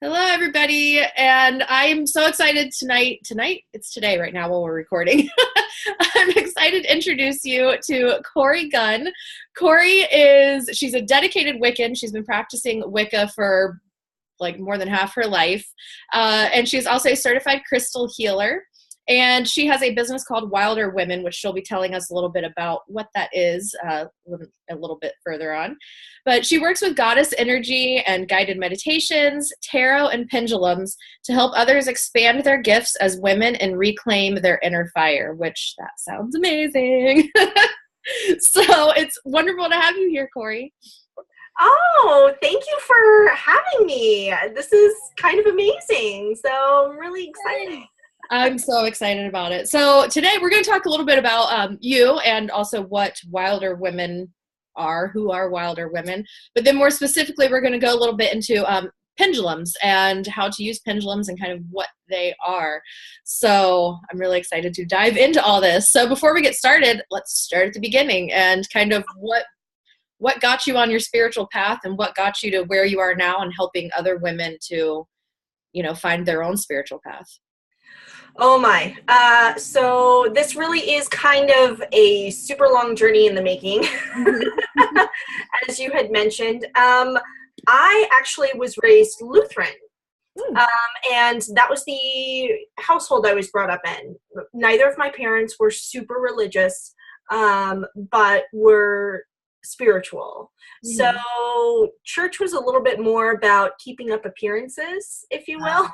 Hello, everybody, and I'm so excited tonight. It's today right now while we're recording. I'm excited to introduce you to Cory Gunn. She's a dedicated Wiccan. She's been practicing Wicca for like more than half her life, and she's also a certified crystal healer. And she has a business called Wilder Women, which she'll be telling us a little bit about what that is a little bit further on. But she works with goddess energy and guided meditations, tarot, and pendulums to help others expand their gifts as women and reclaim their inner fire, which that sounds amazing. So it's wonderful to have you here, Cory. Oh, thank you for having me. This is kind of amazing. So I'm really excited. I'm so excited about it. So today we're going to talk a little bit about you and also what Wilder Women are, who are Wilder Women. But then more specifically, we're going to go a little bit into pendulums and how to use pendulums and kind of what they are. So I'm really excited to dive into all this. So before we get started, let's start at the beginning and kind of what got you on your spiritual path and what got you to where you are now and helping other women to, find their own spiritual path. Oh my. So this really is kind of a super long journey in the making, as you had mentioned. I actually was raised Lutheran, and that was the household I was brought up in. Neither of my parents were super religious, but were spiritual. So church was a little bit more about keeping up appearances, if you will.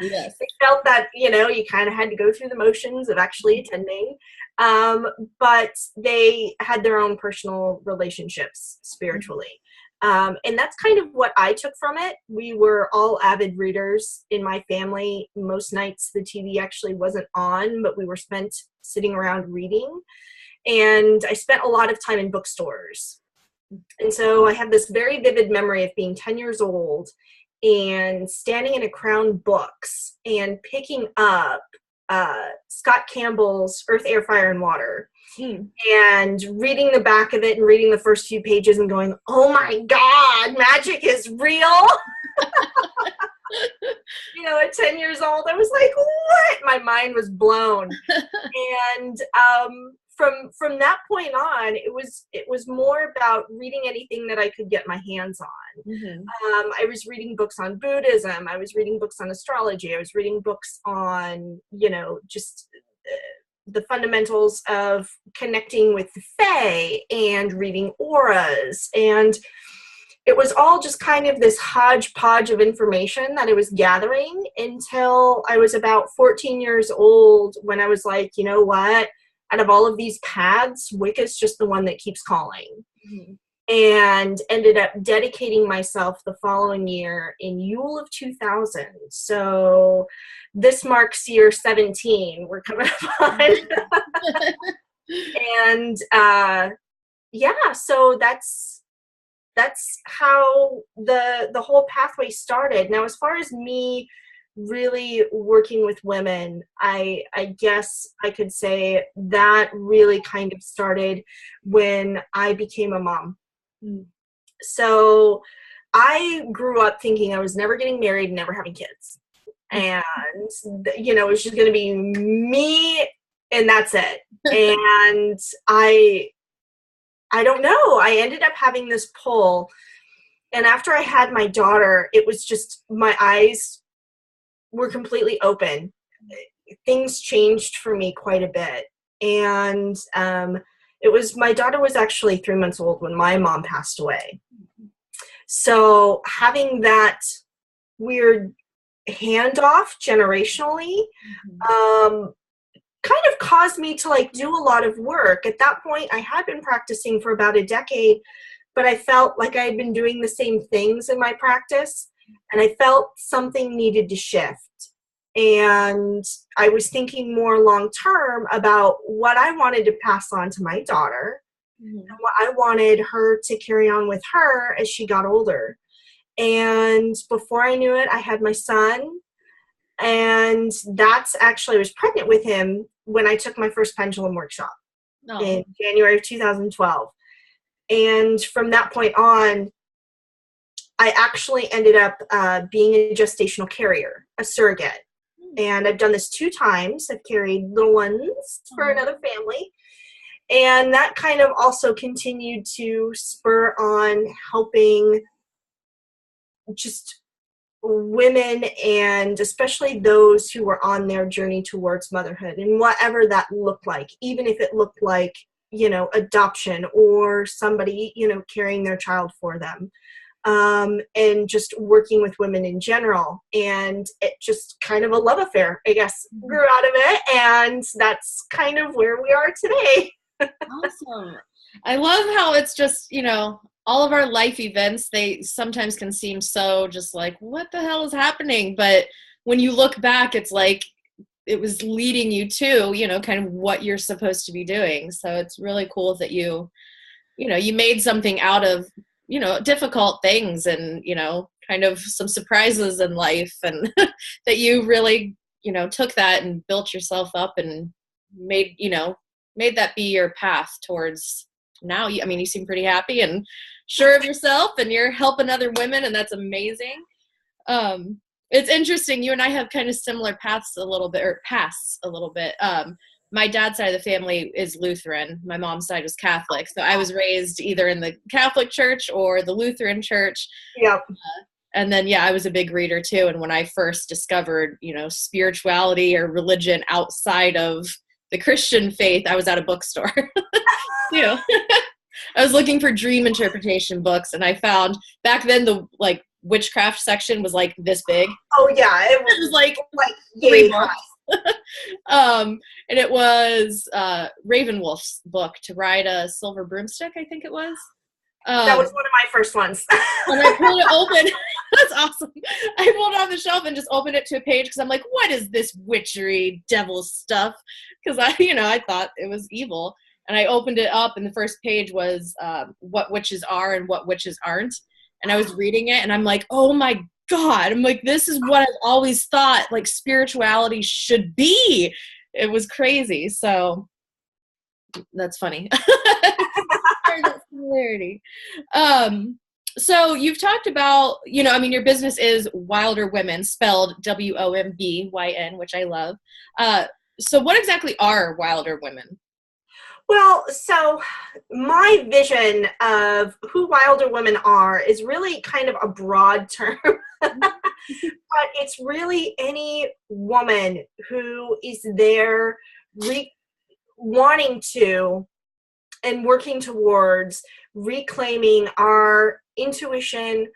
Yes. They felt that, you kind of had to go through the motions of actually attending. But they had their own personal relationships spiritually. And that's kind of what I took from it. We were all avid readers in my family. Most nights the TV actually wasn't on, but we were spent sitting around reading. And I spent a lot of time in bookstores. And so I have this very vivid memory of being 10 years old and standing in a Crown Books and picking up Scott Campbell's Earth, Air, Fire, and Water and reading the back of it and reading the first few pages and going, oh my God, magic is real. At 10 years old, I was like, what? My mind was blown. And from that point on, it was more about reading anything that I could get my hands on. I was reading books on Buddhism. I was reading books on astrology. I was reading books on, just the fundamentals of connecting with the Fae and reading auras. And it was all just kind of this hodgepodge of information that I was gathering until I was about 14 years old when I was like, you know what? Out of all of these paths, Wicca's just the one that keeps calling. And ended up dedicating myself the following year in Yule of 2000. So this marks year 17. We're coming up on. And so that's how the whole pathway started. Now, as far as me really working with women, I guess I could say that really kind of started when I became a mom. So I grew up thinking I was never getting married and never having kids. And, it was just going to be me and that's it. And I don't know. I ended up having this pull. And after I had my daughter, it was just my eyes were completely open. Things changed for me quite a bit. And my daughter was actually 3 months old when my mom passed away. So having that weird handoff generationally kind of caused me to do a lot of work. At that point, I had been practicing for about a decade, but I felt like I had been doing the same things in my practice. And I felt something needed to shift. And I was thinking more long term about what I wanted to pass on to my daughter and what I wanted her to carry on with her as she got older. And before I knew it, I had my son. And I was pregnant with him when I took my first pendulum workshop in January of 2012. And from that point on, I actually ended up being a gestational carrier, a surrogate. And I've done this 2 times. I've carried little ones for another family. And that kind of also continued to spur on helping just women, and especially those who were on their journey towards motherhood, and whatever that looked like, even if it looked like, adoption or somebody, carrying their child for them. And just working with women in general. And it just kind of a love affair, I guess, grew out of it. And that's kind of where we are today. Awesome. I love how it's just, all of our life events, they sometimes can seem so just like, what the hell is happening? But when you look back, it's like it was leading you to, kind of what you're supposed to be doing. So it's really cool that you made something out of, difficult things and, kind of some surprises in life, and that you really, took that and built yourself up and made that be your path towards now. You seem pretty happy and sure of yourself, and you're helping other women, and that's amazing. It's interesting. You and I have kind of similar paths a little bit. My dad's side of the family is Lutheran. My mom's side was Catholic. So I was raised either in the Catholic church or the Lutheran church. Yep. And then, I was a big reader too. And when I first discovered, spirituality or religion outside of the Christian faith, I was at a bookstore. I was looking for dream interpretation books, and I found back then the witchcraft section was like this big. Oh yeah, it was like yay high. And it was Ravenwolf's book, To Ride a Silver Broomstick, I think it was. That was one of my first ones. When I pulled it open, that's awesome. I pulled it on the shelf and just opened it to a page because I'm like, what is this witchery devil stuff? Because I thought it was evil. And I opened it up, and the first page was what witches are and what witches aren't. And I was reading it, and I'm like, oh my God. I'm like, this is what I've always thought spirituality should be. It was crazy. So that's funny. That similarity. So you've talked about, your business is Wilder Women, spelled WOMBYN, which I love. So what exactly are Wilder Women? Well, so my vision of who Wilder Women are is really kind of a broad term, but it's really any woman who is there wanting to and working towards reclaiming our intuition,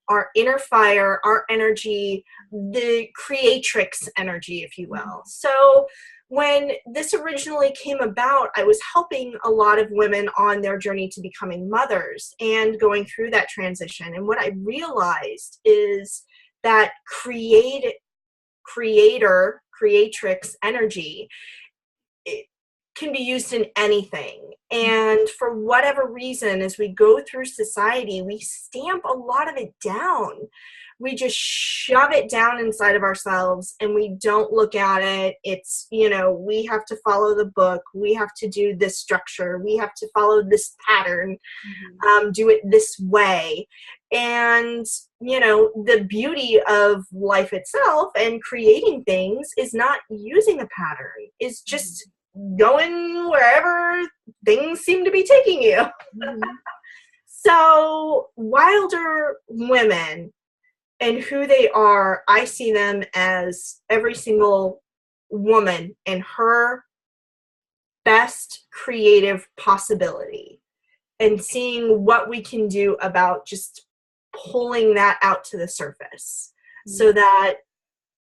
our inner fire, our energy, the creatrix energy, if you will. So when this originally came about, I was helping a lot of women on their journey to becoming mothers and going through that transition. And what I realized is that creatrix energy, it can be used in anything. And for whatever reason, as we go through society, we stamp a lot of it down. We just shove it down inside of ourselves and we don't look at it. It's, we have to follow the book. We have to do this structure. We have to follow this pattern, do it this way. And, the beauty of life itself and creating things is not using a pattern. It's just going wherever things seem to be taking you. So Wilder Women and who they are, I see them as every single woman in her best creative possibility, and seeing what we can do about just pulling that out to the surface so that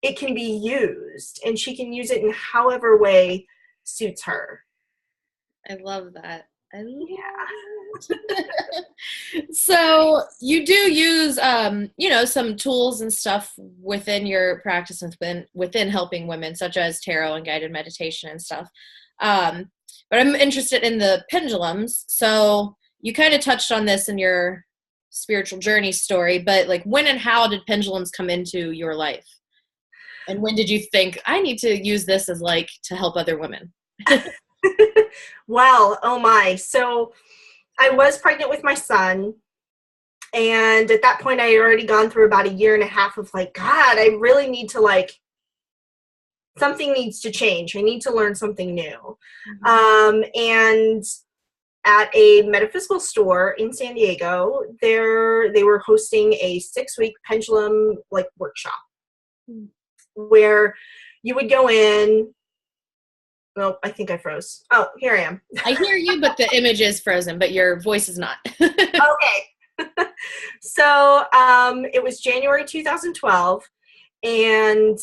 it can be used and she can use it in however way suits her. I love that. So you do use, some tools and stuff within your practice within helping women, such as tarot and guided meditation and stuff. But I'm interested in the pendulums. So you kind of touched on this in your spiritual journey story, but when and how did pendulums come into your life? And when did you think, I need to use this as to help other women? Well, oh my. So I was pregnant with my son, And at that point, I had already gone through about a year and a half of like, God, I really need to like, something needs to change. I need to learn something new. And at a metaphysical store in San Diego, they were hosting a 6-week pendulum like workshop where you would go in. Oh, I think I froze. Oh, here I am. I hear you, but the image is frozen, but your voice is not. Okay. So it was January 2012, and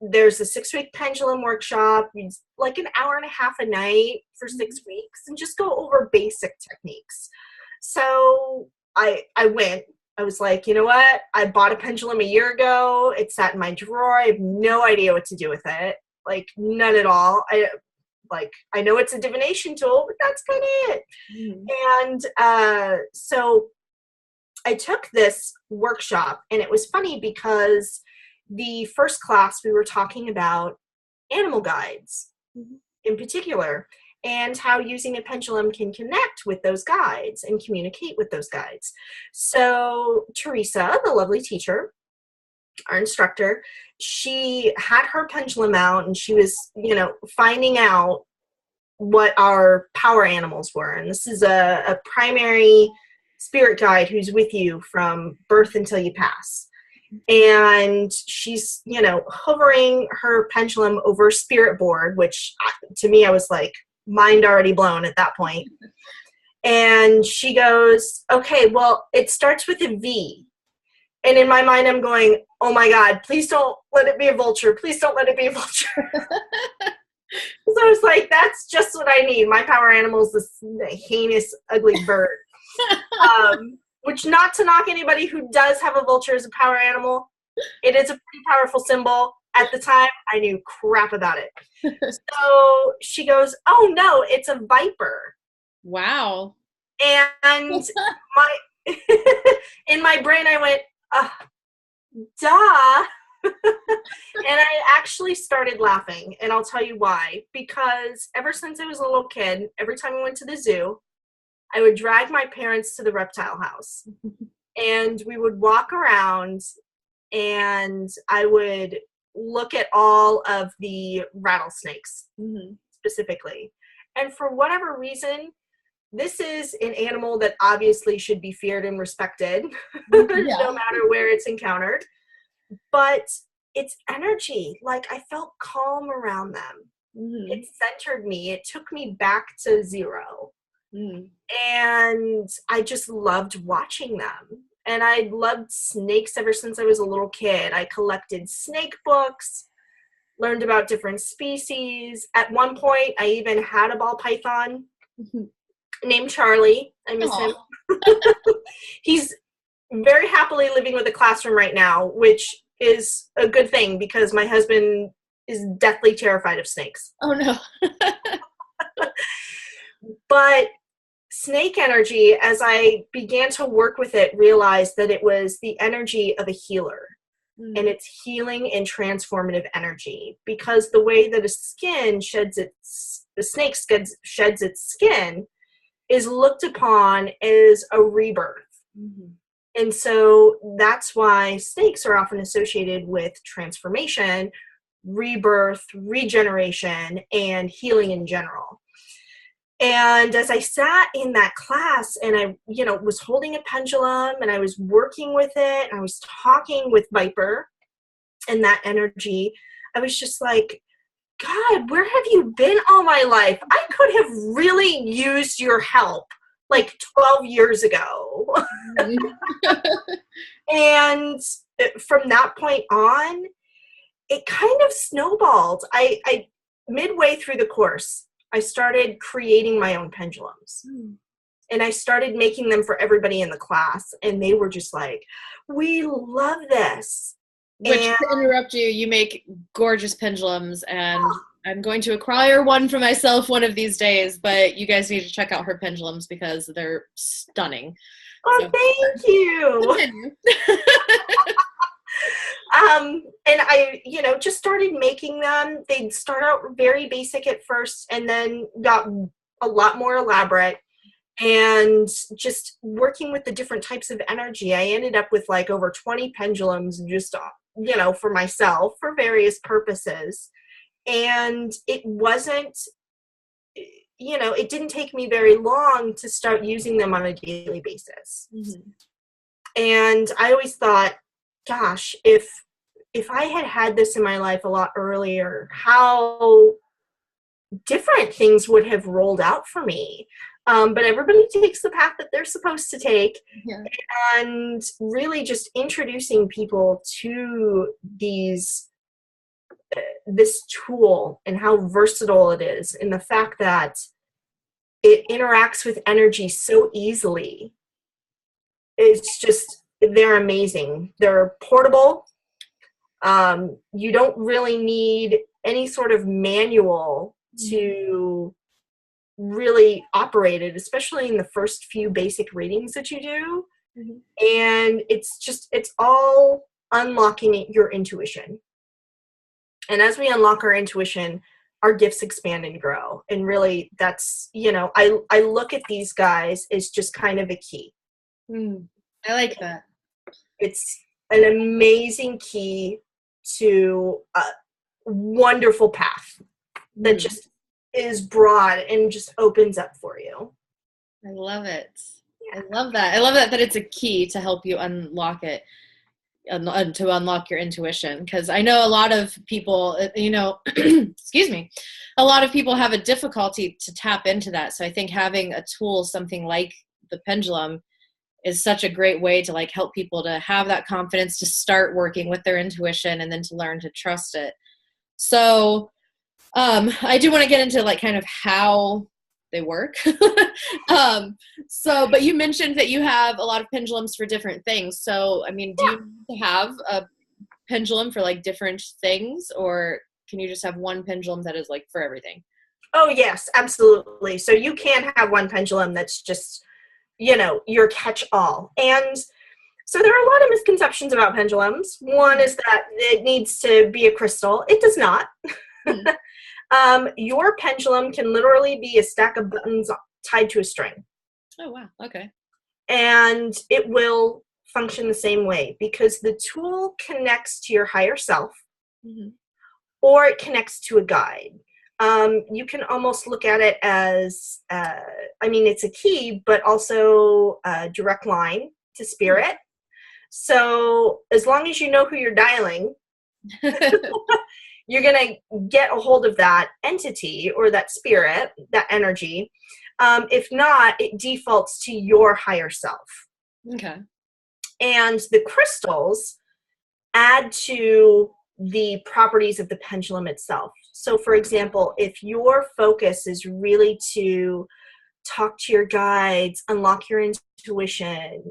there's a 6-week pendulum workshop. It's like an hour and a half a night for 6 weeks, and just go over basic techniques. So I went. I was like, you know what? I bought a pendulum a year ago. It sat in my drawer. I have no idea what to do with it. Like, none at all. I know it's a divination tool, but that's kind of it. And so I took this workshop, and it was funny because the first class we were talking about animal guides in particular, and how using a pendulum can connect with those guides and communicate with those guides. So Teresa, the lovely teacher, our instructor, she had her pendulum out, and she was, finding out what our power animals were. And this is a primary spirit guide who's with you from birth until you pass. And she's, hovering her pendulum over spirit board, which to me, I was like, mind already blown at that point. And she goes, okay, well, it starts with a V. And in my mind, I'm going, oh my God, please don't let it be a vulture. Please don't let it be a vulture. So I was like, that's just what I need. My power animal is this heinous, ugly bird. Which, not to knock anybody who does have a vulture as a power animal, it is a pretty powerful symbol. At the time, I knew crap about it. So she goes, oh no, it's a viper. Wow. And in my brain, I went, duh. And I actually started laughing, and I'll tell you why. Because ever since I was a little kid, every time I went to the zoo, I would drag my parents to the reptile house, and we would walk around, and I would look at all of the rattlesnakes specifically. And for whatever reason, this is an animal that obviously should be feared and respected, no matter where it's encountered. But it's energy. Like, I felt calm around them. It centered me. It took me back to zero. And I just loved watching them. And I loved snakes ever since I was a little kid. I collected snake books, learned about different species. At one point, I even had a ball python named Charlie. I miss him. He's very happily living with a classroom right now, which is a good thing because my husband is deathly terrified of snakes. Oh, no. But snake energy, as I began to work with it, realized that it was the energy of a healer. And it's healing and transformative energy, because the way that a snake sheds its skin is looked upon as a rebirth. And so that's why snakes are often associated with transformation, rebirth, regeneration, and healing in general. And as I sat in that class and I, was holding a pendulum and I was working with it and I was talking with Viper and that energy, I was just like, God, where have you been all my life? I could have really used your help like 12 years ago. And from that point on, it kind of snowballed. I midway through the course, I started creating my own pendulums. And I started making them for everybody in the class. And they were just like, we love this. Which, to interrupt you, you make gorgeous pendulums, and I'm going to acquire one for myself one of these days, but you guys need to check out her pendulums because they're stunning. Oh, so, thank you. And I, just started making them. They'd start out very basic at first and then got a lot more elaborate. And just working with the different types of energy, I ended up with like over 20 pendulums just, for myself for various purposes. And it wasn't, it didn't take me very long to start using them on a daily basis. Mm-hmm. And I always thought, gosh, if I had this in my life a lot earlier, how different things would have rolled out for me. But everybody takes the path that they're supposed to take. Yeah. And really just introducing people to this tool and how versatile it is, and the fact that it interacts with energy so easily. It's just, they're amazing. They're portable. You don't really need any sort of manual to really operate it, especially in the first few basic readings that you do. Mm-hmm. And it's all unlocking your intuition. And as we unlock our intuition, our gifts expand and grow. And really, that's, I look at these guys as just kind of a key. I like that. It's an amazing key to a wonderful path that just is broad and just opens up for you. I love it. Yeah. I love that it's a key to help you unlock it, to unlock your intuition. Because I know a lot of people, excuse me, a lot of people have a difficulty to tap into that. So I think having a tool, something like the pendulum, is such a great way to like help people to have that confidence to start working with their intuition and then to learn to trust it. So I do want to get into like kind of how they work. But you mentioned that you have a lot of pendulums for different things. So, I mean, do you have a pendulum for like different things, or can you just have one pendulum that is like for everything? Oh, yes, absolutely. So you can have one pendulum that's just, your catch-all. And so there are a lot of misconceptions about pendulums. One is that it needs to be a crystal. It does not. Mm-hmm. Your pendulum can literally be a stack of buttons tied to a string. Oh, wow. Okay. And it will function the same way because the tool connects to your higher self, mm-hmm. or it connects to a guide. You can almost look at it as, it's a key, but also a direct line to spirit. Mm-hmm. So as long as you know who you're dialing, you're going to get a hold of that entity or that spirit, that energy. If not, it defaults to your higher self. Okay. And the crystals add to the properties of the pendulum itself. So, for example, if your focus is really to talk to your guides, unlock your intuition,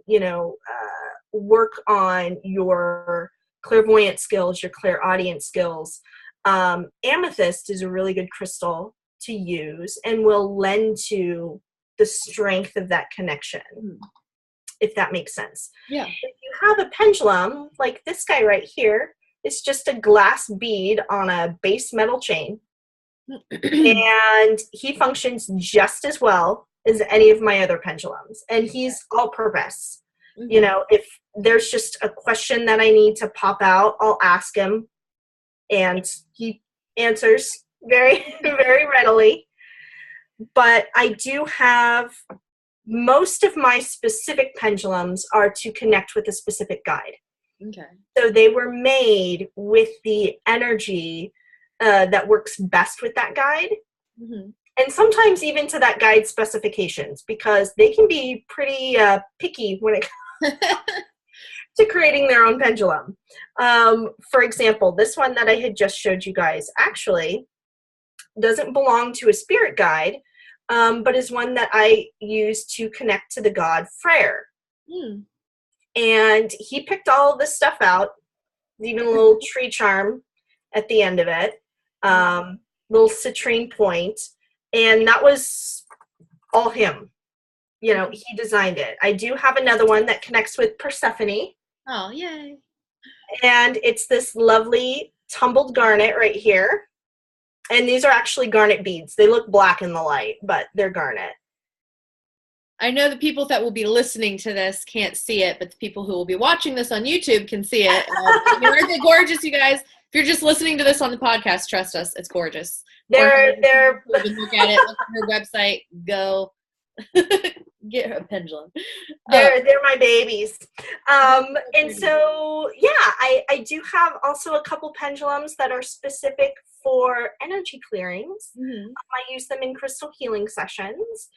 work on your clairvoyant skills, your clairaudient skills, amethyst is a really good crystal to use and will lend to the strength of that connection, if that makes sense. Yeah. If you have a pendulum, like this guy right here, it's just a glass bead on a base metal chain. And he functions just as well as any of my other pendulums. And he's all purpose. Mm-hmm. If there's just a question that I need to pop out, I'll ask him. And he answers very, very readily. But I do have, most of my specific pendulums are to connect with a specific guide. Okay. So they were made with the energy that works best with that guide. Mm-hmm. And sometimes even to that guide specifications, because they can be pretty picky when it comes to creating their own pendulum. For example, this one that I had just showed you guys actually doesn't belong to a spirit guide, but is one that I use to connect to the god Freyr. And he picked all of this stuff out, even a little tree charm at the end of it, little citrine point, and that was all him. He designed it. I do have another one that connects with Persephone. Oh, yay. And it's this lovely tumbled garnet right here. And these are actually garnet beads. They look black in the light, but they're garnet. I know the people that will be listening to this can't see it, but the people who will be watching this on YouTube can see it. Aren't they gorgeous, you guys? If you're just listening to this on the podcast, trust us, it's gorgeous. They're look at it, look at her website, go get her a pendulum. They're my babies. And so, yeah, I do have also a couple pendulums that are specific for energy clearings. I use them in crystal healing sessions.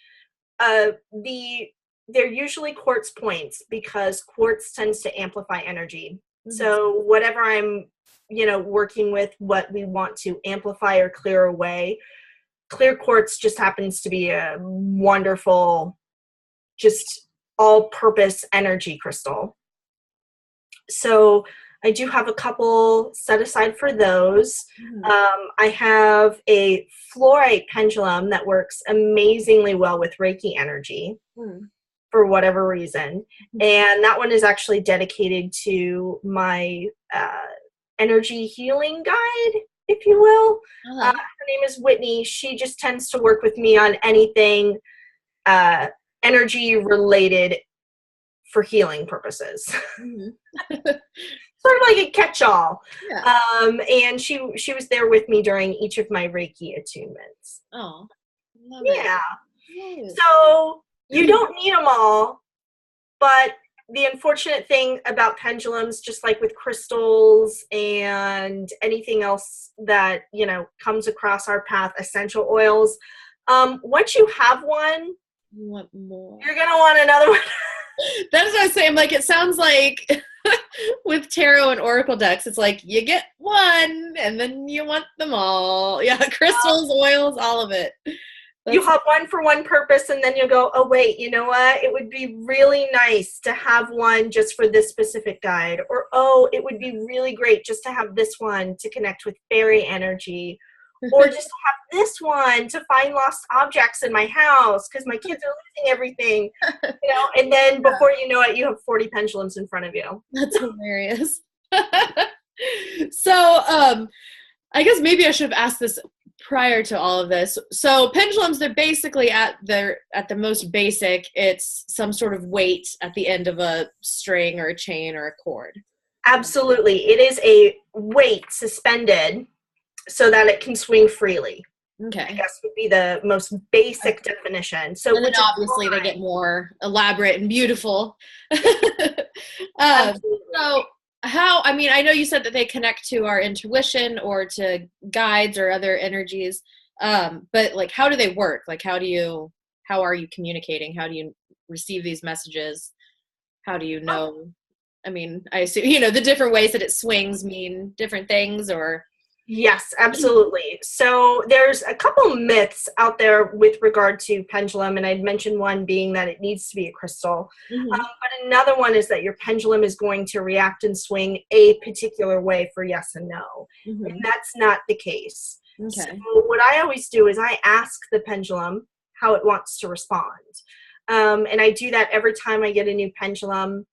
They're usually quartz points because quartz tends to amplify energy. So whatever I'm, working with, what we want to amplify or clear away, clear quartz just happens to be a wonderful, just all-purpose energy crystal. So I do have a couple set aside for those. I have a fluorite pendulum that works amazingly well with Reiki energy for whatever reason. And that one is actually dedicated to my energy healing guide, if you will. Her name is Whitney. She just tends to work with me on anything energy related for healing purposes. Sort of like a catch-all. Yeah. And she was there with me during each of my Reiki attunements. Oh, yeah. Nice. So you don't need them all, but the unfortunate thing about pendulums, just like with crystals and anything else that, comes across our path, essential oils, once you have one, you want more. You're going to want another one. That's what I was saying. Like, it sounds like with tarot and oracle decks, it's like you get one and then you want them all. Yeah, crystals, oils, all of it. You have one for one purpose, and then you'll go, oh, wait, you know what? It would be really nice to have one just for this specific guide. Or, oh, it would be really great just to have this one to connect with fairy energy. Or just to have this one to find lost objects in my house because my kids are losing everything. And then before you know it, you have 40 pendulums in front of you. That's hilarious. So I guess maybe I should have asked this prior to all of this. So pendulums, they're basically at the most basic, it's some sort of weight at the end of a string or a chain or a cord. Absolutely. It is a weight suspended so that it can swing freely. Okay. I guess would be the most basic definition. So and then obviously they get more elaborate and beautiful. So how, I know you said that they connect to our intuition or to guides or other energies, but like, how do they work? Like, how are you communicating? How do you receive these messages? How do you know? I assume, the different ways that it swings mean different things, or... Yes, absolutely. So there's a couple myths out there with regard to pendulum, and I'd mentioned one being that it needs to be a crystal. But another one is that your pendulum is going to react and swing a particular way for yes and no. And that's not the case. Okay. So what I always do is I ask the pendulum how it wants to respond. And I do that every time I get a new pendulum.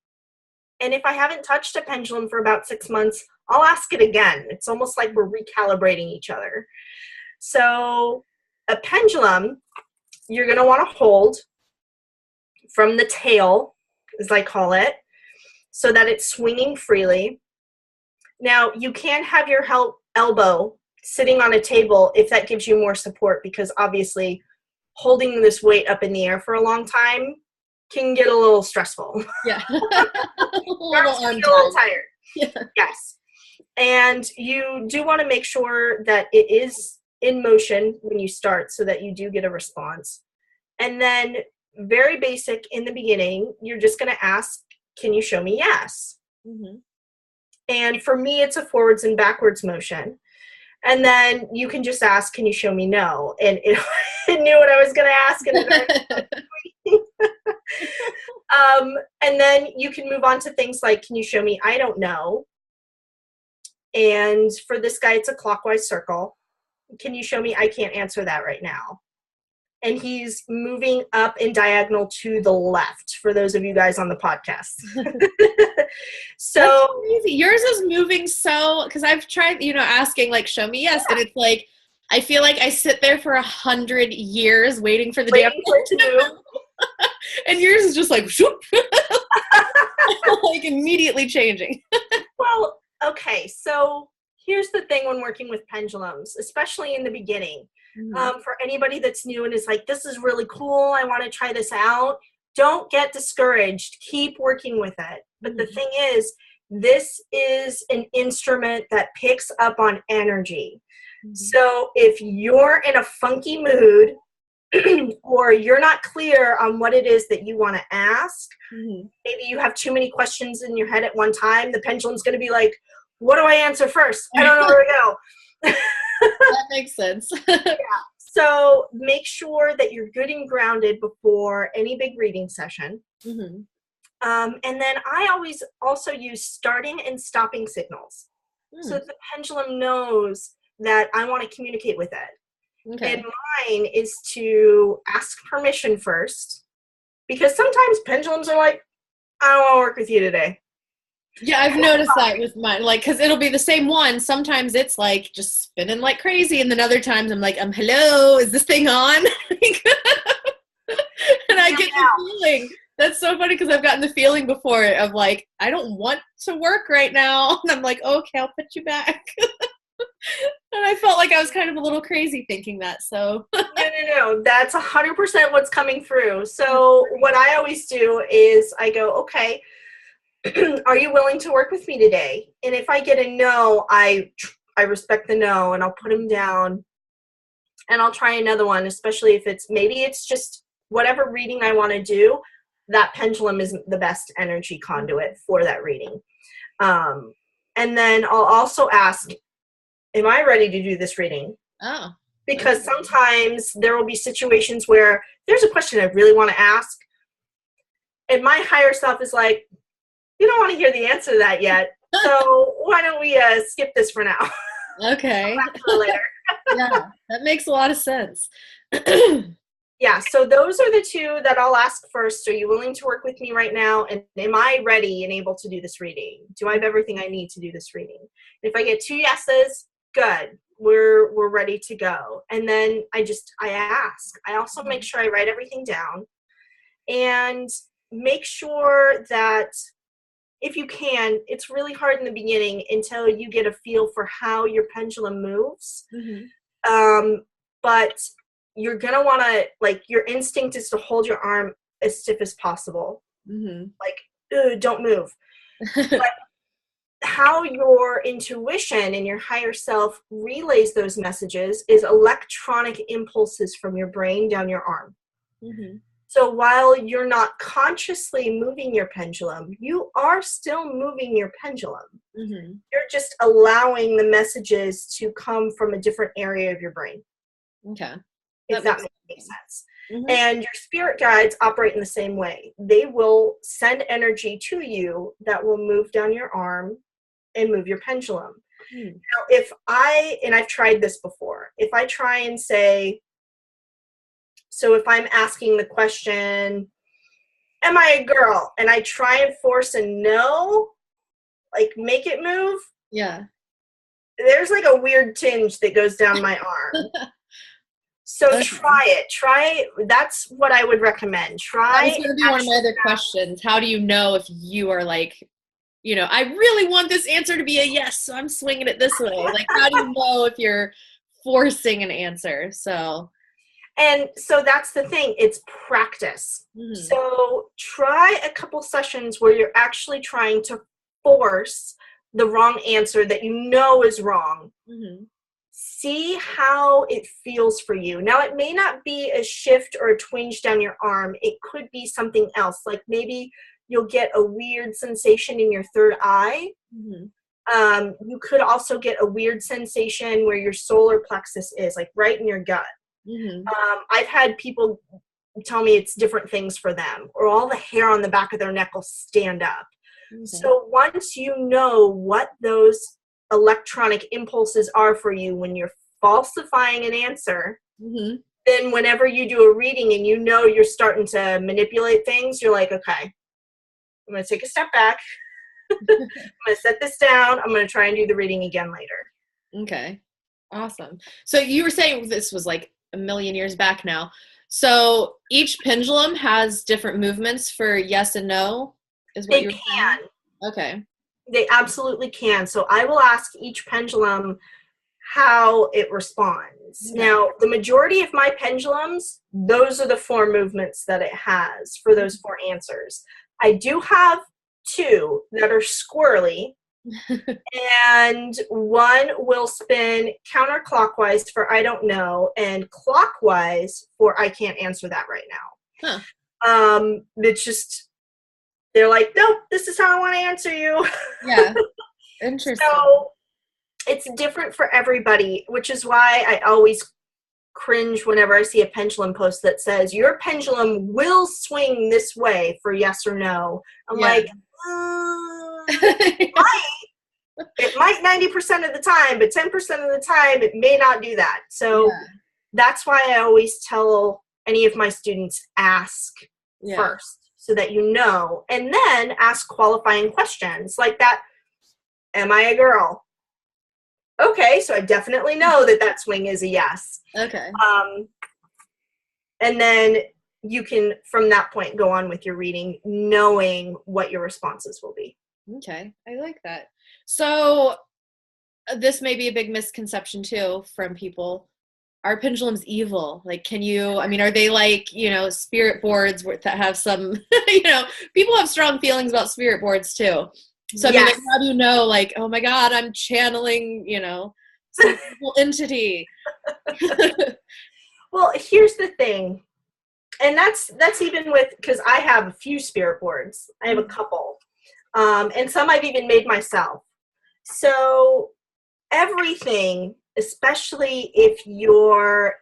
And if I haven't touched a pendulum for about 6 months, I'll ask it again. It's almost like we're recalibrating each other. So a pendulum, you're going to want to hold from the tail, as I call it, so that it's swinging freely. Now, you can have your elbow sitting on a table if that gives you more support, because obviously holding this weight up in the air for a long time can get a little stressful. Yeah. a little tired. Yeah. Yes. And you do want to make sure that it is in motion when you start so that you do get a response. And then very basic in the beginning, you're just going to ask, can you show me yes? And for me, it's a forwards and backwards motion. And then you can just ask, can you show me no? And it knew what I was going to ask. And then you can move on to things like, can you show me I don't know? And for this guy, it's a clockwise circle. Can you show me I can't answer that right now? And he's moving up in diagonal to the left for those of you guys on the podcast. So that's crazy. Yours is moving so, because I've tried, asking like, show me yes. And it's like, I feel like I sit there for 100 years waiting for the damn thing to move. And yours is just like, whoop, like immediately changing. Well, okay, so here's the thing when working with pendulums, especially in the beginning. For anybody that's new and is like, this is really cool, I want to try this out, don't get discouraged. Keep working with it. But the thing is, this is an instrument that picks up on energy. So if you're in a funky mood or you're not clear on what it is that you want to ask, maybe you have too many questions in your head at one time, the pendulum's going to be like, what do I answer first? I don't know where to go. That makes sense. Yeah. So make sure that you're good and grounded before any big reading session. And then I always also use starting and stopping signals. So that the pendulum knows that I want to communicate with it. Okay. And mine is to ask permission first, because sometimes pendulums are like, I don't want to work with you today. Yeah, I've noticed that with mine, like, because it'll be the same one. Sometimes it's like just spinning like crazy, and then other times I'm like, hello, is this thing on? And I get the feeling. That's so funny, because I've gotten the feeling before of like, I don't want to work right now. And I'm like, okay, I'll put you back. And I felt like I was kind of a little crazy thinking that, so. No. That's 100% what's coming through. So what I always do is I go, okay, are you willing to work with me today? And if I get a no, I respect the no, and I'll put him down, and I'll try another one, especially if maybe it's just whatever reading I want to do, that pendulum is the best energy conduit for that reading. And then I'll also ask, am I ready to do this reading? Oh. Because sometimes there will be situations where there's a question I really want to ask, and my higher self is like, you don't want to hear the answer to that yet, so why don't we skip this for now? Okay. Later. Yeah, that makes a lot of sense. Yeah, so those are the two that I'll ask first. Are you willing to work with me right now? And am I ready and able to do this reading? Do I have everything I need to do this reading? If I get 2 yeses, good. We're ready to go. And then I ask. I also make sure I write everything down, and make sure that if you can, it's really hard in the beginning until you get a feel for how your pendulum moves. But you're going to want to, like, your instinct is to hold your arm as stiff as possible. Like, don't move. But how your intuition and your higher self relays those messages is electronic impulses from your brain down your arm. So while you're not consciously moving your pendulum, you are still moving your pendulum. You're just allowing the messages to come from a different area of your brain. Okay. If that makes sense. And your spirit guides operate in the same way. They will send energy to you that will move down your arm and move your pendulum. Now, and I've tried this before, if I try and say, so if I'm asking the question, am I a girl? And I try and force a no, like make it move. Yeah. There's like a weird tinge that goes down my arm. So try it. That's what I would recommend. That was going to be one of my other questions. How do you know if you are like, I really want this answer to be a yes, so I'm swinging it this way. Like, how do you know if you're forcing an answer? And so that's the thing. It's practice. So try a couple sessions where you're actually trying to force the wrong answer that you know is wrong. See how it feels for you. Now, it may not be a shift or a twinge down your arm. It could be something else. Like maybe you'll get a weird sensation in your third eye. You could also get a weird sensation where your solar plexus is, like right in your gut. I've had people tell me it's different things for them, or all the hair on the back of their neck will stand up. So once you know what those electronic impulses are for you when you're falsifying an answer, then whenever you do a reading and you're starting to manipulate things, you're like, okay, I'm going to take a step back. I'm going to set this down. I'm going to try and do the reading again later. Okay. Awesome. So you were saying this was like a million years back now. So each pendulum has different movements for yes and no, is what They you're can. saying? Okay. They absolutely can. So I will ask each pendulum how it responds. Okay. Now, the majority of my pendulums, those are the 4 movements that it has for those 4 answers. I do have 2 that are squirrely, and one will spin counterclockwise for I don't know, and clockwise for I can't answer that right now. Huh. It's just, they're like, nope, this is how I want to answer you. Yeah. Interesting. So it's different for everybody, which is why I always cringe whenever I see a pendulum post that says your pendulum will swing this way for yes or no. I'm like, it might 90% of the time, but 10% of the time it may not do that. So that's why I always tell any of my students, ask first so that you know, and then ask qualifying questions like that. Am I a girl? Okay, so I definitely know that that swing is a yes. Okay. And then you can, from that point, go on with your reading, knowing what your responses will be. Okay, I like that. So this may be a big misconception too from people. Are pendulums evil? Like, can you, I mean, are they like, you know, spirit boards that have some, you know, people have strong feelings about spirit boards too. So, I mean, like, how do you know, like, oh my God, I'm channeling, you know, some evil entity? Well, here's the thing. And that's even with, because I have a few spirit boards. I have a couple. And some I've even made myself. So everything, especially if you're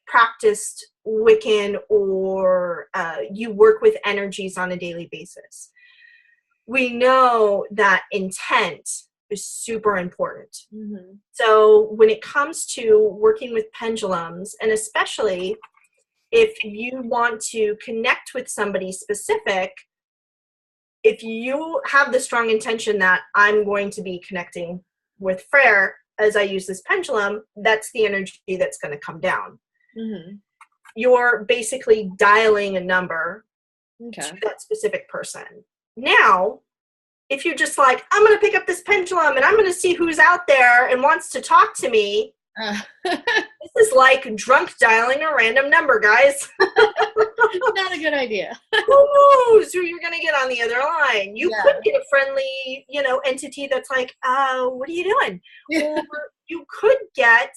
practiced Wiccan or you work with energies on a daily basis, we know that intent is super important. Mm-hmm. So when it comes to working with pendulums, and especially if you want to connect with somebody specific, if you have the strong intention that I'm going to be connecting with Frere as I use this pendulum, that's the energy that's going to come down. Mm-hmm. You're basically dialing a number to that specific person. Now, if you're just like, I'm going to pick up this pendulum and I'm going to see who's out there and wants to talk to me, this is like drunk dialing a random number, guys. Not a good idea. Who knows who you're going to get on the other line? You could get a friendly, you know, entity that's like, what are you doing? Or you could get,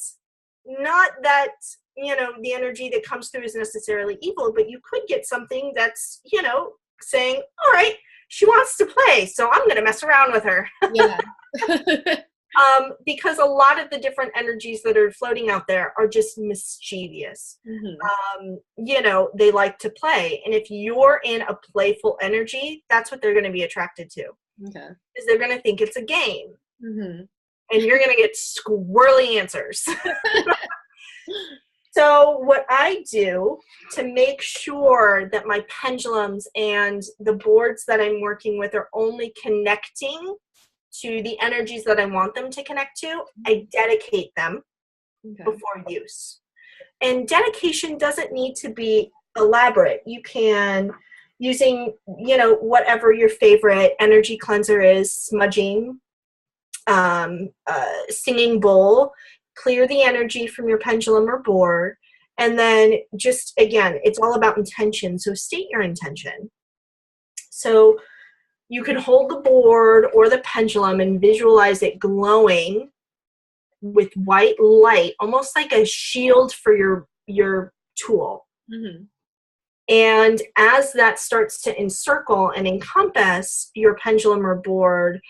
not that, you know, the energy that comes through is necessarily evil, but you could get something that's, you know, saying, all right, she wants to play, so I'm going to mess around with her. Yeah. Because a lot of the different energies that are floating out there are just mischievous. Mm-hmm. You know, they like to play. And if you're in a playful energy, that's what they're going to be attracted to. Okay. Because they're going to think it's a game. Mm-hmm. And you're going to get squirrely answers. So what I do to make sure that my pendulums and the boards that I'm working with are only connecting to the energies that I want them to connect to, I dedicate them before use. And dedication doesn't need to be elaborate. You can, using, you know, whatever your favorite energy cleanser is, smudging, singing bowl, clear the energy from your pendulum or board, and then just, again, it's all about intention. So state your intention. So you can hold the board or the pendulum and visualize it glowing with white light, almost like a shield for your tool. Mm-hmm. And as that starts to encircle and encompass your pendulum or board,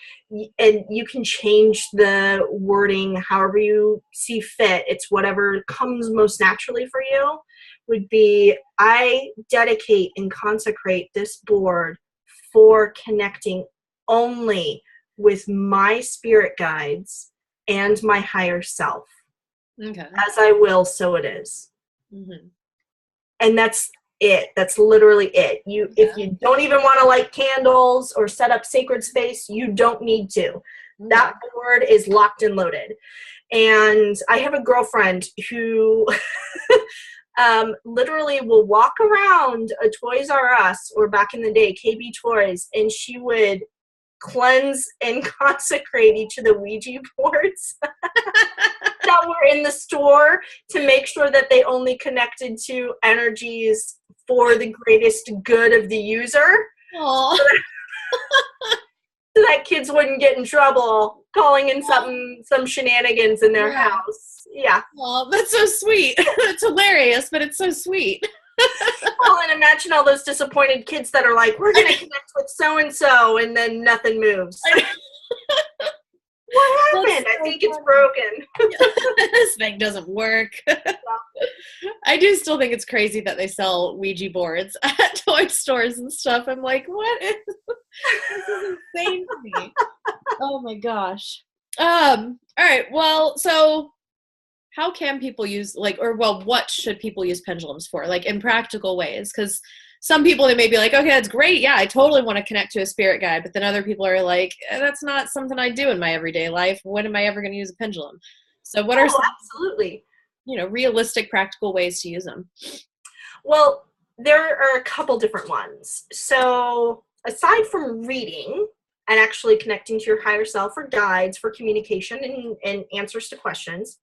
and you can change the wording however you see fit, it's whatever comes most naturally for you, would be, I dedicate and consecrate this board for connecting only with my spirit guides and my higher self. Okay. As I will, so it is. Mm-hmm. And that's it. That's literally it. If you don't even want to light candles or set up sacred space, you don't need to. Mm-hmm. That board is locked and loaded. And I have a girlfriend who literally will walk around a Toys R Us, or back in the day, KB Toys, and she would cleanse and consecrate each of the Ouija boards that were in the store to make sure that they only connected to energies for the greatest good of the user. Aww. So that kids wouldn't get in trouble calling in some shenanigans in their house. Yeah. Oh, that's so sweet. It's hilarious, but it's so sweet. Well, and imagine all those disappointed kids that are like, we're going to connect with so-and-so, and then nothing moves. What happened? I think it's broken. This thing doesn't work. I do still think it's crazy that they sell Ouija boards at toy stores and stuff. I'm like, what is this? Is insane to me. Oh my gosh. All right. Well, so how can people use, like, or well, what should people use pendulums for, like, in practical ways? Because some people, they may be like, okay, that's great. Yeah, I totally want to connect to a spirit guide. But then other people are like, that's not something I do in my everyday life. When am I ever going to use a pendulum? So what are some, absolutely, realistic, practical ways to use them? Well, there are a couple different ones. So aside from reading and actually connecting to your higher self for guides, for communication and answers to questions,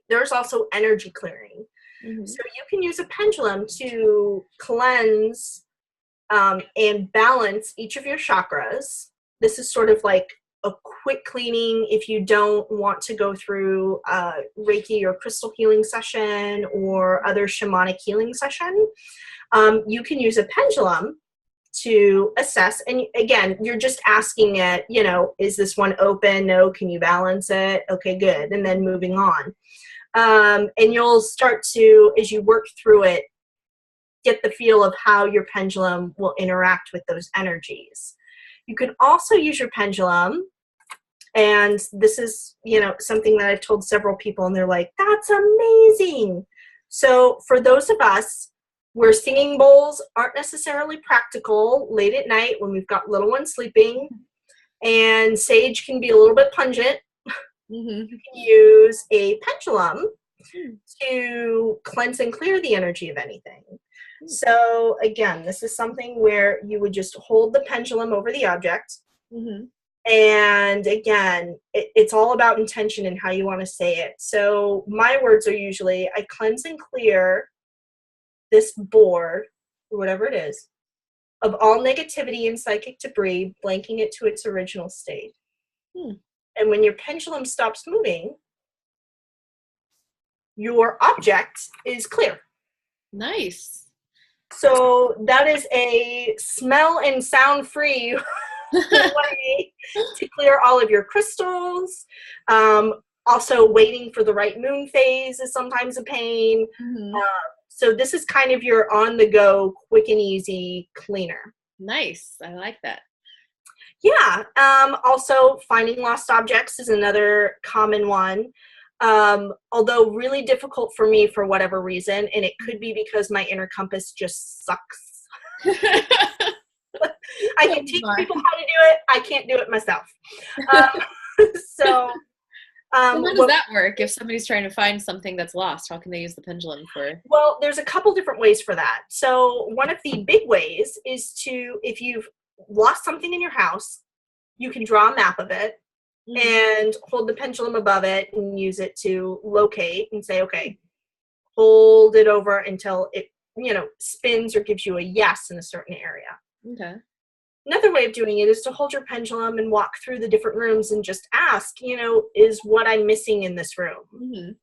there's also energy clearing. Mm-hmm. So you can use a pendulum to cleanse and balance each of your chakras. This is sort of like a quick cleaning if you don't want to go through Reiki or crystal healing session or other shamanic healing session. You can use a pendulum to assess. And again, you're just asking it, is this one open? No. Can you balance it? Okay, good. And then moving on. And you'll start to, as you work through it, get the feel of how your pendulum will interact with those energies. You can also use your pendulum, and this is, something that I've told several people, and they're like, that's amazing. So for those of us where singing bowls aren't necessarily practical late at night when we've got little ones sleeping, and sage can be a little bit pungent, you can use a pendulum to cleanse and clear the energy of anything. So again, this is something where you would just hold the pendulum over the object. And again, it's all about intention and how you want to say it. So my words are usually, I cleanse and clear this board, or whatever it is, of all negativity and psychic debris, blanking it to its original state. And when your pendulum stops moving, your object is clear. Nice. So that is a smell and sound free way to clear all of your crystals. Also, waiting for the right moon phase is sometimes a pain. So this is kind of your on-the-go, quick and easy cleaner. Nice. I like that. Yeah. Also, finding lost objects is another common one. Although really difficult for me for whatever reason, and it could be because my inner compass just sucks. I can teach people how to do it. I can't do it myself. So how does that work? If somebody's trying to find something that's lost, how can they use the pendulum for? Well, there's a couple different ways for that. So one of the big ways is if you've lost something in your house, you can draw a map of it and hold the pendulum above it and use it to locate and say, okay, hold it over until it, spins or gives you a yes in a certain area. Okay. Another way of doing it is to hold your pendulum and walk through the different rooms and just ask, is what I'm missing in this room?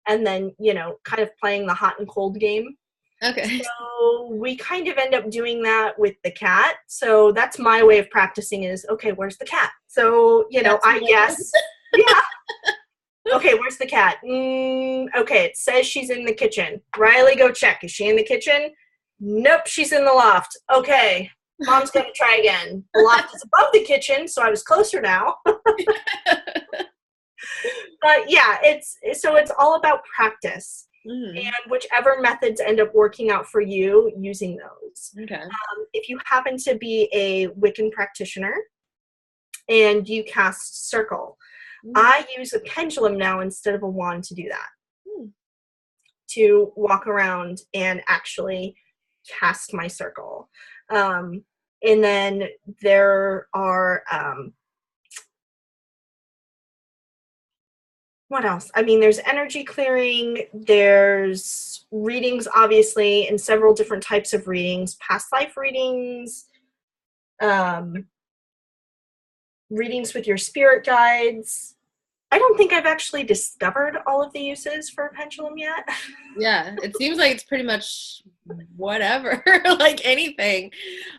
And then, kind of playing the hot and cold game. Okay. So we kind of end up doing that with the cat. So that's my way of practicing is, okay, where's the cat? So, I guess, yeah. Okay, where's the cat? Okay, it says she's in the kitchen. Riley, go check. Is she in the kitchen? Nope, she's in the loft. Okay, Mom's going to try again. The loft is above the kitchen, so I was closer now. But yeah, it's all about practice. And whichever methods end up working out for you, using those. Okay. If you happen to be a Wiccan practitioner and you cast circle, I use a pendulum now instead of a wand to do that. to walk around and actually cast my circle. And then there are, what else? I mean, there's energy clearing, there's readings, obviously, and several different types of readings, past life readings, readings with your spirit guides. I don't think I've actually discovered all of the uses for a pendulum yet. Yeah, it seems like it's pretty much whatever, like anything.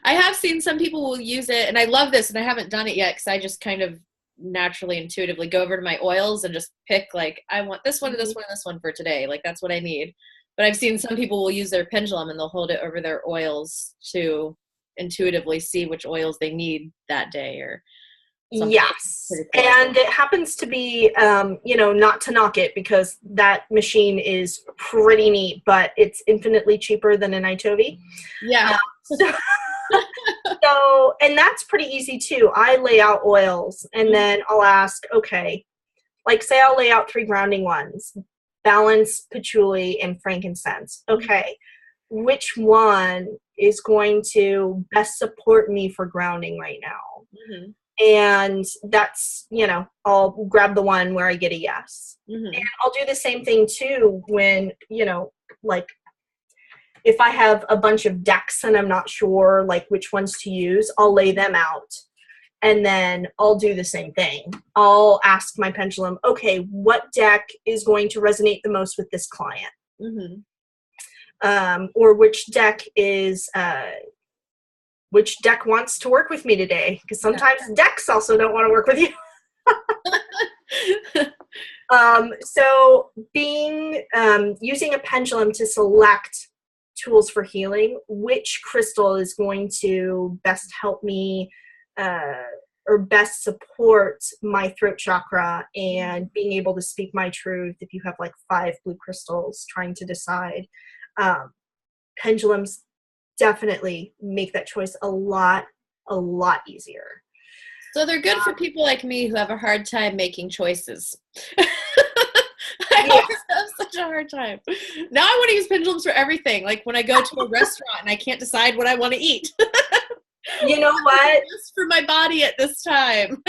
I have seen some people will use it, and I love this, and I haven't done it yet because I just kind of naturally, intuitively go over to my oils and just pick, like, I want this one, this one, this one for today. Like, that's what I need. But I've seen some people will use their pendulum and they'll hold it over their oils to intuitively see which oils they need that day or something. Yes. Cool. And it happens to be, not to knock it, because that machine is pretty neat, but it's infinitely cheaper than an Itovi. Yeah. So, and that's pretty easy too. I lay out oils and then I'll ask, okay, like say I'll lay out 3 grounding ones, balance, patchouli, and frankincense. Okay. Which one is going to best support me for grounding right now? Mm-hmm. And that's, I'll grab the one where I get a yes. Mm-hmm. And I'll do the same thing too when, like if I have a bunch of decks and I'm not sure like which ones to use, I'll lay them out. And then I'll do the same thing. I'll ask my pendulum, okay, what deck is going to resonate the most with this client? Mm-hmm. Or which deck wants to work with me today? Because sometimes decks also don't want to work with you. So using a pendulum to select tools for healing, which crystal is going to best help me or best support my throat chakra and being able to speak my truth. If you have like 5 blue crystals trying to decide, pendulums definitely make that choice a lot easier. So they're good for people like me who have a hard time making choices. I always have such a hard time. Now I want to use pendulums for everything. Like when I go to a restaurant and I can't decide what I want to eat. You know what? Just for my body at this time.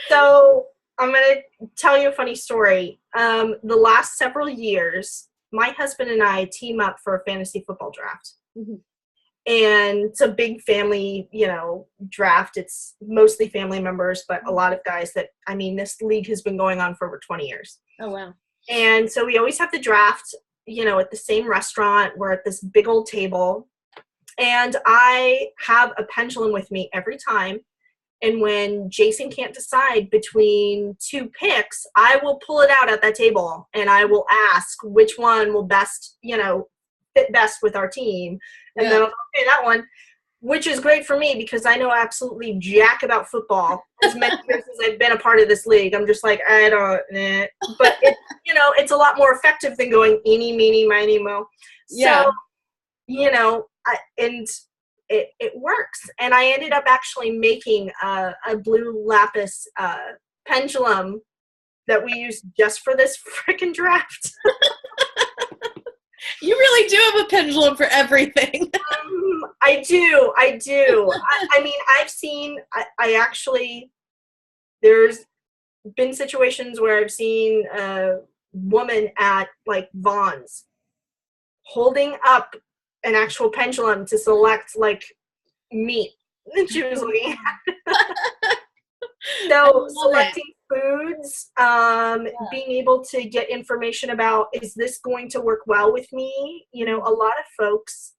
So I'm going to tell you a funny story. The last several years, my husband and I team up for a fantasy football draft. Mm-hmm. And it's a big family, draft. It's mostly family members, but a lot of guys this league has been going on for over 20 years. Oh, wow. And so we always have the draft, at the same restaurant. We're at this big old table. And I have a pendulum with me every time. And when Jason can't decide between 2 picks, I will pull it out at that table and I will ask which one will best, fit best with our team. And then I'll say that one, which is great for me because I know absolutely jack about football. As many years as I've been a part of this league, I'm just like, I don't, but it, it's a lot more effective than going eeny, meeny, miny, mo. Yeah. So, it works. And I ended up actually making a blue lapis pendulum that we used just for this freaking draft. You really do have a pendulum for everything. I do. I've seen, there's been situations where I've seen a woman at like Vaughn's holding up an actual pendulum to select like meat that she was looking at. So selecting foods, being able to get information about, is this going to work well with me? A lot of folks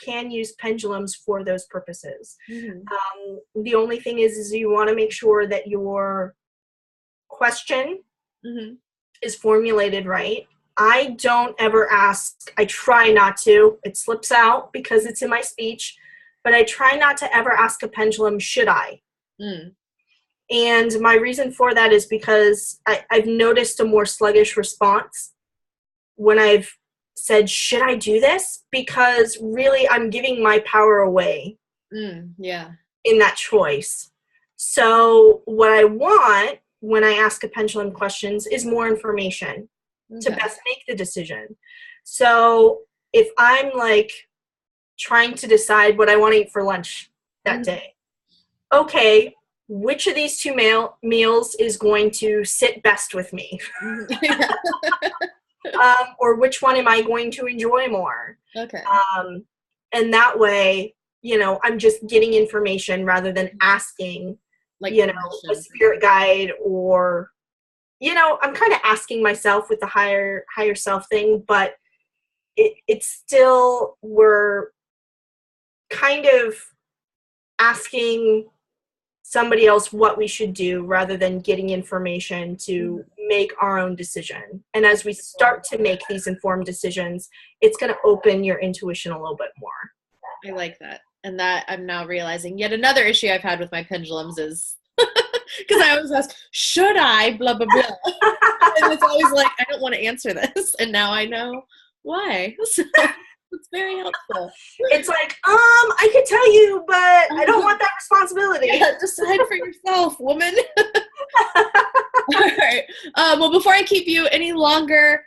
can use pendulums for those purposes. Mm-hmm. The only thing is you want to make sure that your question is formulated right. I don't ever ask, I try not to, it slips out because it's in my speech, but I try not to ever ask a pendulum, should I? Mm. And my reason for that is because I've noticed a more sluggish response when I've said, should I do this? Because really I'm giving my power away in that choice. So what I want when I ask a pendulum questions is more information to best make the decision. So if I'm like trying to decide what I want to eat for lunch that day, okay, which of these two meals is going to sit best with me? Or which one am I going to enjoy more? Okay. And that way, you know, I'm just getting information rather than asking, like, you know, a spirit guide, or, you know, I'm kind of asking myself with the higher self thing, but it's still, we're kind of asking somebody else what we should do rather than getting information to make our own decision. And as we start to make these informed decisions, it's going to open your intuition a little bit more. I like that. And that I'm now realizing yet another issue I've had with my pendulums is because I always ask, should I, blah, blah, blah. And it's always like, I don't want to answer this. And now I know why. So it's very helpful. It's like, I could tell you, but I don't want that responsibility. Yeah, decide for yourself, woman. All right. Well, before I keep you any longer,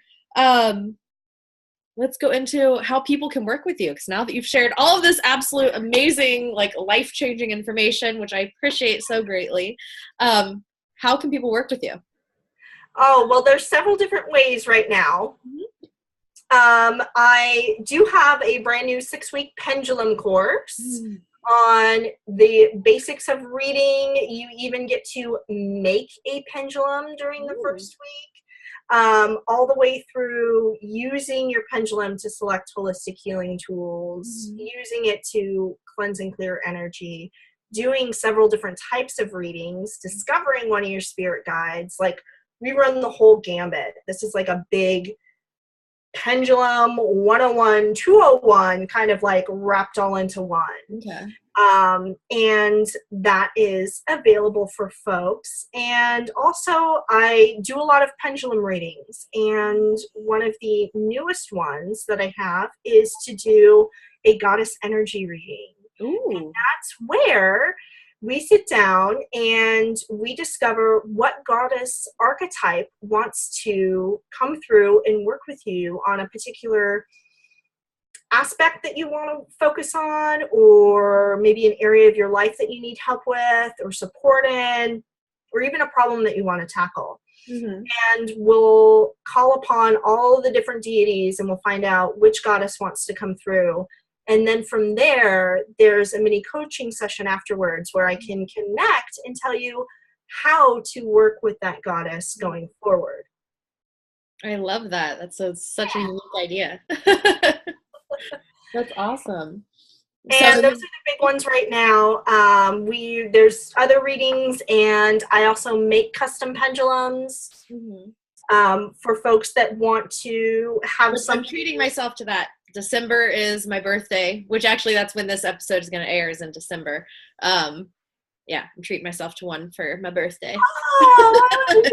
let's go into how people can work with you. Because now that you've shared all of this absolute amazing, like life-changing information, which I appreciate so greatly, how can people work with you? Oh, well, there's several different ways right now. I do have a brand new 6-week pendulum course on the basics of reading. You even get to make a pendulum during the first week, all the way through using your pendulum to select holistic healing tools, using it to cleanse and clear energy, doing several different types of readings, discovering one of your spirit guides. Like, we run the whole gambit. This is like a big pendulum 101, 201, kind of like wrapped all into one. Okay. And that is available for folks. And also, I do a lot of pendulum readings. And one of the newest ones that I have is to do a goddess energy reading. Ooh. And that's where we sit down and we discover what goddess archetype wants to come through and work with you on a particular aspect that you want to focus on, or maybe an area of your life that you need help with or support in, or even a problem that you want to tackle. And we'll call upon all of the different deities and we'll find out which goddess wants to come through. And then from there, there's a mini coaching session afterwards where I can connect and tell you how to work with that goddess going forward. I love that. That's such a unique idea. That's awesome. And those are the big ones right now. There's other readings, and I also make custom pendulums for folks that want to have some. I'm treating myself to that. December is my birthday, which actually that's when this episode is going to air, is in December. Yeah, I'm treating myself to one for my birthday. Oh, I love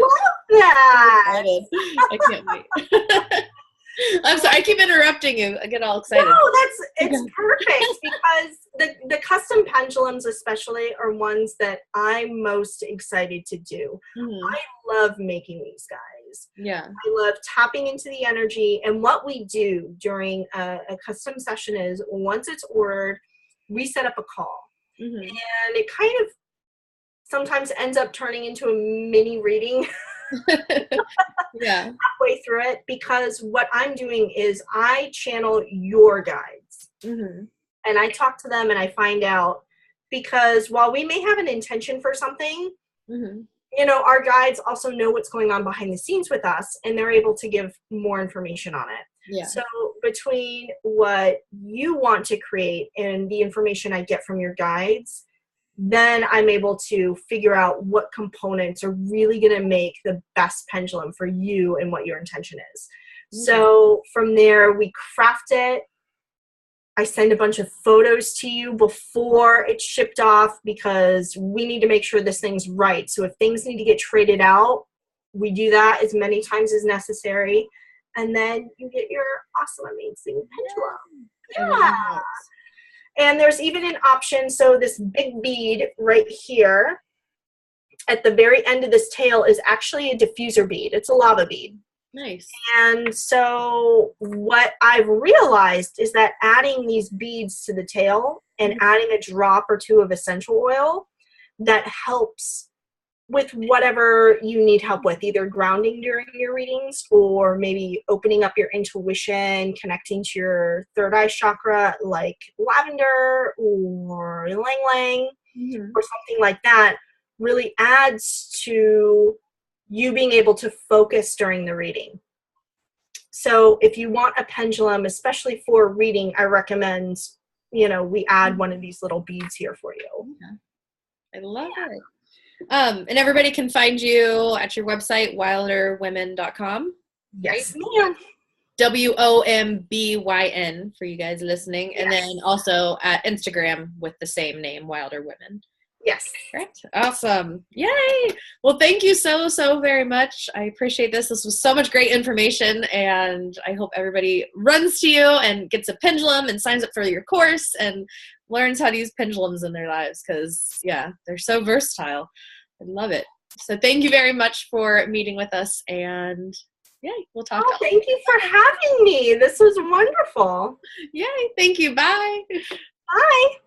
that. I can't wait. I'm sorry, I keep interrupting you. I get all excited. No, it's perfect because the custom pendulums especially are ones that I'm most excited to do. I love making these guys. Yeah. I love tapping into the energy. And what we do during a custom session is, once it's ordered, we set up a call. And it kind of sometimes ends up turning into a mini reading. Yeah. Halfway through it, because what I'm doing is I channel your guides and I talk to them and I find out, because while we may have an intention for something, you know, our guides also know what's going on behind the scenes with us, and they're able to give more information on it. Yeah. So between what you want to create and the information I get from your guides, then I'm able to figure out what components are really going to make the best pendulum for you and what your intention is. So from there, we craft it. I send a bunch of photos to you before it's shipped off, because we need to make sure this thing's right. So if things need to get traded out, we do that as many times as necessary. And then you get your awesome, amazing pendulum. Yeah. And there's even an option. So this big bead right here at the very end of this tail is actually a diffuser bead. It's a lava bead. Nice. And so what I've realized is that adding these beads to the tail and adding a drop or two of essential oil, that helps with whatever you need help with, either grounding during your readings or maybe opening up your intuition, connecting to your third eye chakra, like lavender or ylang ylang or something like that, really adds to you being able to focus during the reading. So if you want a pendulum, especially for reading, I recommend, we add one of these little beads here for you. I love it. And everybody can find you at your website, wilderwomen.com. Yes, right? ma'am. WOMBYN for you guys listening. Yes. And then also at Instagram with the same name, Wilder Women. Yes. Correct. Awesome. Yay. Well, thank you so very much. I appreciate this. This was so much great information, and I hope everybody runs to you and gets a pendulum and signs up for your course and learns how to use pendulums in their lives, because, yeah, they're so versatile. I love it. So thank you very much for meeting with us, and yay, we'll talk. Oh, thank you for having me. This was wonderful. Yay. Thank you. Bye. Bye.